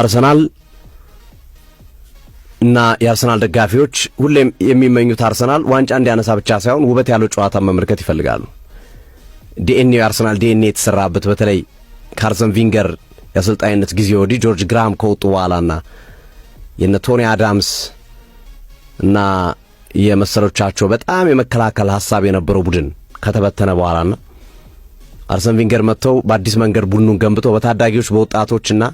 አርሰናል እና የአርሰናል ደጋፊዎች ሁሌም የሚመኙት አርሰናል ዋንጫ እንዲያነሳ ብቻ ሳይሆን ውበት ያለው ጨዋታ መመልከት ይፈልጋሉ። ዲኤንኤ አርሰናል ዲኤንኤ የተሰራበት በተለይ ከአርሰን ቪንገር የአሰልጣኝነት ጊዜ ወዲህ ጆርጅ ግራም ከወጡ በኋላና የነ ቶኒ አዳምስ እና የመሰሎቻቸው በጣም የመከላከል ሐሳብ የነበረው ቡድን ከተበተነ በኋላና አርሰን ቪንገር መጥተው በአዲስ መንገድ ቡድኑን ገንብተው በታዳጊዎች በወጣቶችና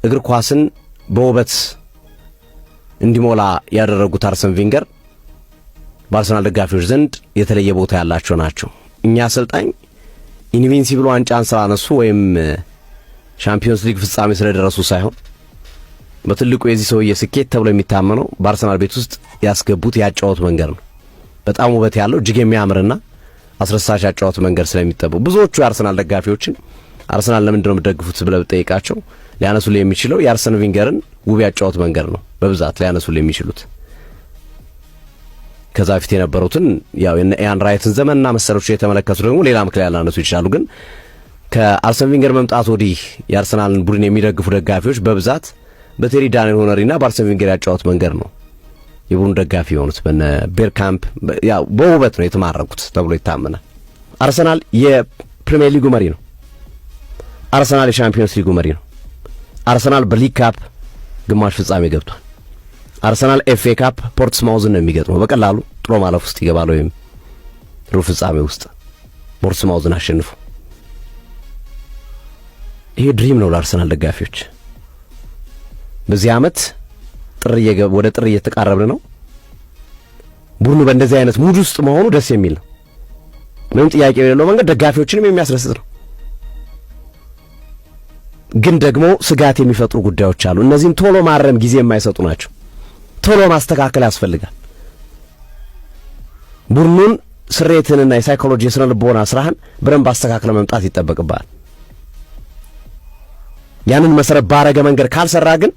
እግር ኳስን በውበት እንዲሞላ ያደረጉት አርሰን ቪንገር በአርሰናል ደጋፊዎች ዘንድ የተለየ ቦታ ያላቸው ናቸው። እኛ አሰልጣኝ ኢንቪንሲብል ዋንጫን ስላነሱ ወይም ሻምፒዮንስ ሊግ ፍጻሜ ስለደረሱ ሳይሆን በትልቁ የዚህ ሰውዬ ስኬት ተብሎ የሚታመነው በአርሰናል ቤት ውስጥ ያስገቡት ያጫወት መንገድ ነው። በጣም ውበት ያለው እጅግ የሚያምርና አስረሳሽ ያጫወት መንገድ ስለሚጠበው ብዙዎቹ የአርሰናል ደጋፊዎችን አርሰናል ለምንድነው የምትደግፉት ብለው ጠይቃቸው ሊያነሱልህ የሚችለው የአርሰን ቪንገርን ውብ ያጫወት መንገድ ነው በብዛት ሊያነሱልህ የሚችሉት። ከዛ በፊት የነበሩትን ያው የኢያን ራይትን ዘመንና መሰሎች የተመለከቱ ደግሞ ሌላ ምክንያት ሊያነሱ ይችላሉ። ግን ከአርሰን ቪንገር መምጣት ወዲህ የአርሰናልን ቡድን የሚደግፉ ደጋፊዎች በብዛት በቴሪ ዳንኤል ሆነሪና በአርሰን ቪንገር ያጫወት መንገድ ነው የቡድኑ ደጋፊ የሆኑት። በነ ቤርካምፕ ያው በውበት ነው የተማረኩት ተብሎ ይታመናል። አርሰናል የፕሪሚየር ሊጉ መሪ ነው። አርሰናል የሻምፒዮንስ ሊጉ መሪ ነው። አርሰናል በሊግ ካፕ ግማሽ ፍጻሜ ገብቷል። አርሰናል ኤፍኤ ካፕ ፖርትስማውዝን ነው የሚገጥመው። በቀላሉ ጥሎ ማለፍ ውስጥ ይገባል ወይም ሩብ ፍጻሜ ውስጥ ፖርትስማውዝን አሸንፎ። ይሄ ድሪም ነው ለአርሰናል ደጋፊዎች። በዚህ ዓመት ወደ ጥር እየተቃረብን ነው። ቡድኑ በእንደዚህ አይነት ሙድ ውስጥ መሆኑ ደስ የሚል ነው። ምንም ጥያቄ የሌለው መንገድ ደጋፊዎችንም የሚያስደስት ነው። ግን ደግሞ ስጋት የሚፈጥሩ ጉዳዮች አሉ። እነዚህም ቶሎ ማረም ጊዜ የማይሰጡ ናቸው። ቶሎ ማስተካከል ያስፈልጋል። ቡድኑን ስሬትንና የሳይኮሎጂ የስነ ልቦና ስራህን በደንብ አስተካክለ መምጣት ይጠበቅብሃል። ያንን መሰረት ባረገ መንገድ ካልሰራ ግን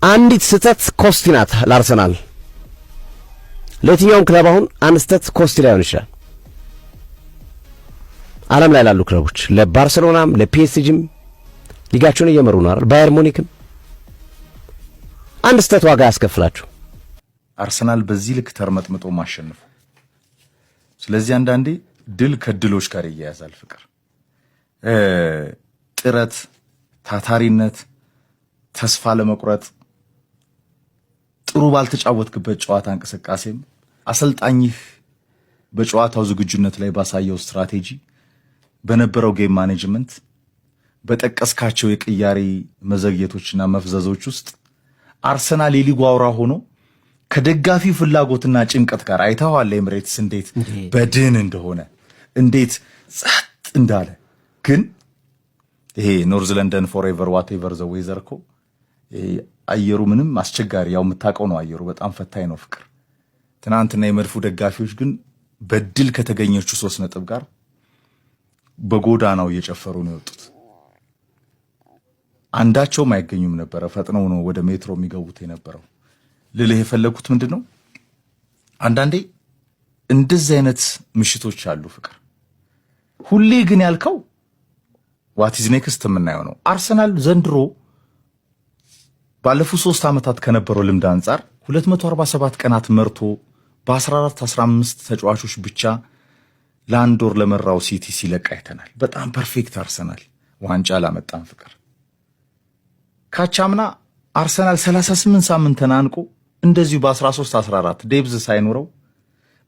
አንዲት ስተት ኮስቲ ናት ለአርሰናል። ለየትኛውም ክለብ አሁን አንድ ስተት ኮስቲ ላይሆን ይችላል። ዓለም ላይ ላሉ ክለቦች ለባርሴሎናም ለፒኤስጂም ሊጋቸውን እየመሩ ነው አይደል? ባየር ሙኒክም አንድ ስተት ዋጋ ያስከፍላቸው። አርሰናል በዚህ ልክ ተርመጥምጦ ማሸነፉ። ስለዚህ አንዳንዴ ድል ከድሎች ጋር ይያያዛል። ፍቅር፣ ጥረት፣ ታታሪነት፣ ተስፋ ለመቁረጥ ጥሩ ባልተጫወትክበት ጨዋታ እንቅስቃሴም አሰልጣኝህ በጨዋታው ዝግጁነት ላይ ባሳየው ስትራቴጂ በነበረው ጌም ማኔጅመንት በጠቀስካቸው የቅያሪ መዘግየቶችና መፍዘዞች ውስጥ አርሰናል የሊጉ አውራ ሆኖ ከደጋፊ ፍላጎትና ጭንቀት ጋር አይተዋል። ኤምሬትስ እንዴት በድን እንደሆነ እንዴት ጸጥ እንዳለ። ግን ይሄ ኖርዝ ለንደን ፎሬቨር ዋቴቨር ዘ ዌዘር እኮ አየሩ ምንም አስቸጋሪ ያው የምታውቀው ነው። አየሩ በጣም ፈታኝ ነው። ፍቅር፣ ትናንትና የመድፉ ደጋፊዎች ግን በድል ከተገኘችው 3 ነጥብ ጋር በጎዳናው እየጨፈሩ ነው የወጡት። አንዳቸውም አይገኙም ነበረ። ፈጥነው ነው ወደ ሜትሮ የሚገቡት የነበረው። ልልህ የፈለኩት ምንድነው አንዳንዴ እንደዚህ አይነት ምሽቶች አሉ። ፍቅር፣ ሁሌ ግን ያልከው ዋት ኢዝ ኔክስት የምናየው ነው። አርሰናል ዘንድሮ ባለፉት 3 ዓመታት ከነበረው ልምድ አንጻር 247 ቀናት መርቶ በ14-15 ተጫዋቾች ብቻ ለአንድ ወር ለመራው ሲቲ ሲለቅ አይተናል። በጣም ፐርፌክት አርሰናል ዋንጫ ላመጣን። ፍቅር፣ ካቻምና አርሰናል 38 ሳምንት ተናንቆ እንደዚሁ በ13-14 ዴብዝ ሳይኖረው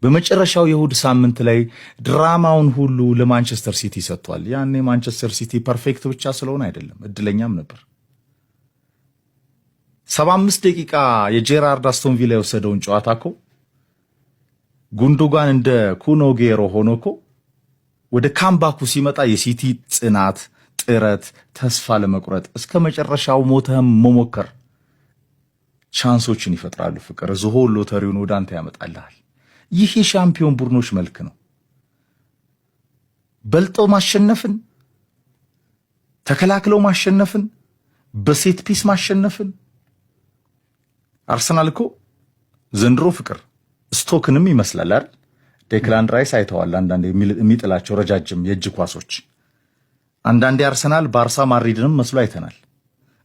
በመጨረሻው የእሁድ ሳምንት ላይ ድራማውን ሁሉ ለማንቸስተር ሲቲ ሰጥቷል። ያኔ ማንቸስተር ሲቲ ፐርፌክት ብቻ ስለሆነ አይደለም እድለኛም ነበር። 75 ደቂቃ የጄራርድ አስቶን ቪላ የወሰደውን ጨዋታ እኮ ጉንዶጋን እንደ ኩኖጌሮ ሆኖ እኮ ወደ ካምባኩ ሲመጣ የሲቲ ጽናት፣ ጥረት፣ ተስፋ ለመቁረጥ እስከ መጨረሻው ሞተህም መሞከር ቻንሶችን ይፈጥራሉ። ፍቅር፣ ዝሆን ሎተሪውን ወደ አንተ ያመጣልሃል። ይህ የሻምፒዮን ቡድኖች መልክ ነው። በልጠው ማሸነፍን፣ ተከላክለው ማሸነፍን፣ በሴት ፒስ ማሸነፍን። አርሰናል እኮ ዘንድሮ ፍቅር ስቶክንም ይመስላል አይደል? ዴክላን ራይስ አይተዋል አንዳንዴ የሚጥላቸው ረጃጅም የእጅ ኳሶች። አንዳንዴ አርሰናል ባርሳ ማድሪድንም መስሎ አይተናል።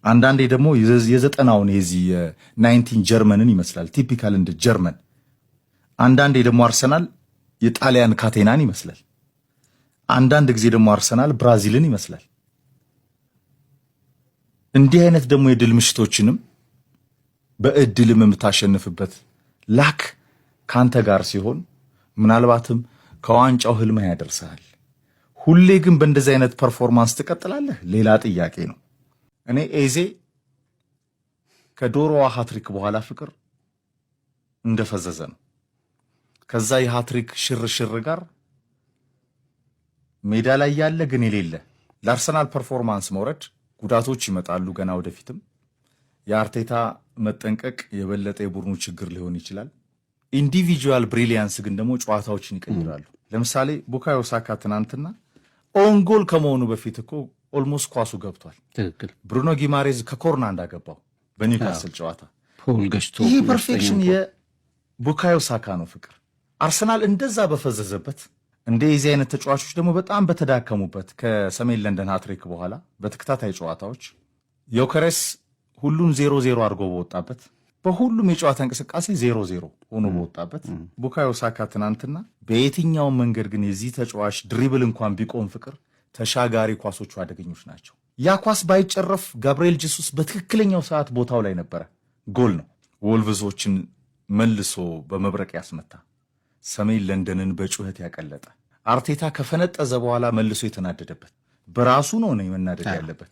አንዳንዴ ደግሞ የዘጠናውን የዚህ የ19 ጀርመንን ይመስላል ቲፒካል እንደ ጀርመን። አንዳንዴ ደግሞ አርሰናል የጣሊያን ካቴናን ይመስላል። አንዳንድ ጊዜ ደግሞ አርሰናል ብራዚልን ይመስላል። እንዲህ አይነት ደግሞ የድል ምሽቶችንም በእድልም የምታሸንፍበት ላክ ካንተ ጋር ሲሆን ምናልባትም ከዋንጫው ህልም ያደርሳል። ሁሌ ግን በእንደዚህ አይነት ፐርፎርማንስ ትቀጥላለህ? ሌላ ጥያቄ ነው። እኔ ኤዜ ከዶሮዋ ሃትሪክ በኋላ ፍቅር እንደፈዘዘ ነው። ከዛ የሃትሪክ ሽርሽር ጋር ሜዳ ላይ ያለ ግን የሌለ ለአርሰናል ፐርፎርማንስ መውረድ ጉዳቶች ይመጣሉ ገና ወደፊትም። የአርቴታ መጠንቀቅ የበለጠ የቡድኑ ችግር ሊሆን ይችላል። ኢንዲቪጁዋል ብሪሊያንስ ግን ደግሞ ጨዋታዎችን ይቀይራሉ። ለምሳሌ ቡካዮ ሳካ ትናንትና ኦንጎል ከመሆኑ በፊት እኮ ኦልሞስት ኳሱ ገብቷል። ብሩኖ ጊማሬዝ ከኮርና እንዳገባው በኒውካስል ጨዋታ ይህ ፐርፌክሽን የቡካዮ ሳካ ነው። ፍቅር አርሰናል እንደዛ በፈዘዘበት እንደ የዚህ አይነት ተጫዋቾች ደግሞ በጣም በተዳከሙበት ከሰሜን ለንደን ሃትሪክ በኋላ በተከታታይ ጨዋታዎች ዮከሬስ ሁሉን 0-0 አድርጎ በወጣበት በሁሉም የጨዋታ እንቅስቃሴ 0-0 ሆኖ በወጣበት ቡካዮ ሳካ ትናንትና በየትኛውም መንገድ ግን የዚህ ተጫዋች ድሪብል እንኳን ቢቆም ፍቅር ተሻጋሪ ኳሶቹ አደገኞች ናቸው። ያ ኳስ ባይጨረፍ ጋብርኤል ጄሱስ በትክክለኛው ሰዓት ቦታው ላይ ነበረ። ጎል ነው። ወልቭዞችን መልሶ በመብረቅ ያስመታ፣ ሰሜን ለንደንን በጩኸት ያቀለጠ፣ አርቴታ ከፈነጠዘ በኋላ መልሶ የተናደደበት በራሱ ነው መናደድ ያለበት።